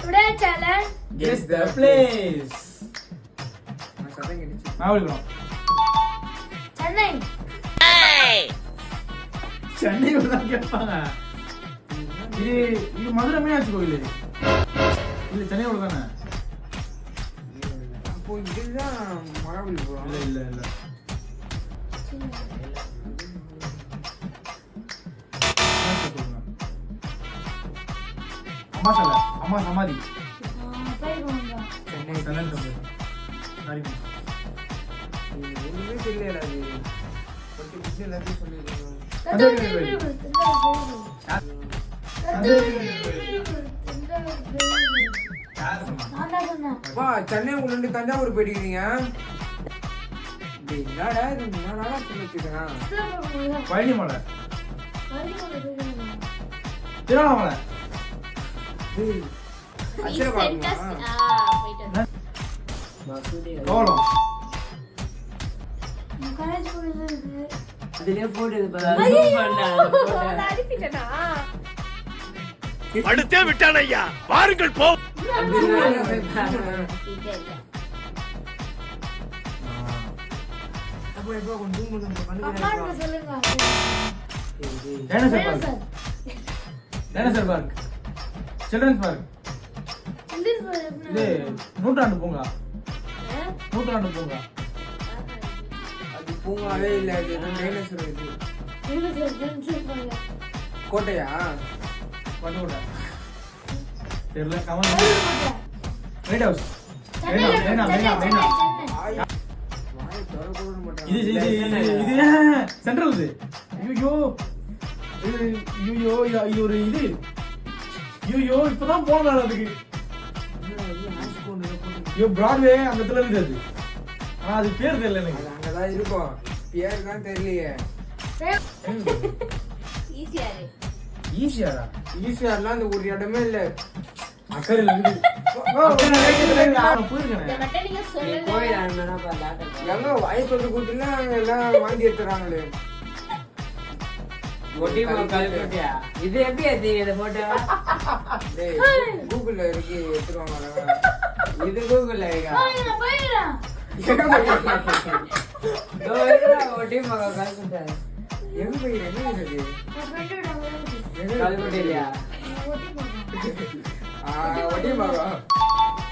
Today challenge. Guess the place. Chennai. Chennai தான் கேட்பாங்க. இது மதுரை மீனாட்சி கோயில் இல்ல சென்னையோட தானே? அப்போ இதுதான் மகாபலி போறோம். இல்ல இல்ல இல்ல அம்மா சல அம்மா சமாதி சென்னை ஒண்ணுமே தெரியல. அது பத்தி பத்தி எல்லாத்தையும் சொல்லிருக்கோம். அப்பா சென்னை உள்ள தஞ்சாவூர் போயிட்டீங்க. என்னடா இது என்னடா சொல்லிட்டு பழனிமலை திருவண்ணாமலை கோலம் அதுலயே போட்டு அடுத்தே விட்டான் ஐயா, வாருங்கள் போ. டைனோசர் பார்க், சில்ட்ரன்ஸ் பார்க், இது நூற்றாண்டு பூங்கா. நூற்றாண்டு பூங்கா அது பூங்காவே இல்ல. அது டைனோசர். இது கோட்டையா? பட்டுக்கோட்டை தெரியல. Kamal right house. இது இது இது சென்ட்ரல். இது ஐயோ இது ஒரு இது. ஐயோ இப்பதான் போன அதுக்கு. ஐயோ பிராட்வே அந்த இடத்துல இருக்குது அது. ஆனா அது பேர் தெரியல எனக்கு. அங்கதான் இருக்கும். பேர் தான் தெரியலையே. ஈஸியாரா? ஈஸியார்லாம் அந்த ஒரு இடமே இல்ல. அக்கறையில் இருக்குது. எங்க வாய் சொல்லி கூட்டினா எல்லாம் வாந்தி எடுத்துறாங்களே. இது எப்படி போட்டோ கூகுள்ல இருக்கு எடுத்துருவாங்க. இது கூகுள்ல எங்க போயிரு என்ன இருக்கு? இல்லையா ஒட்டி மகா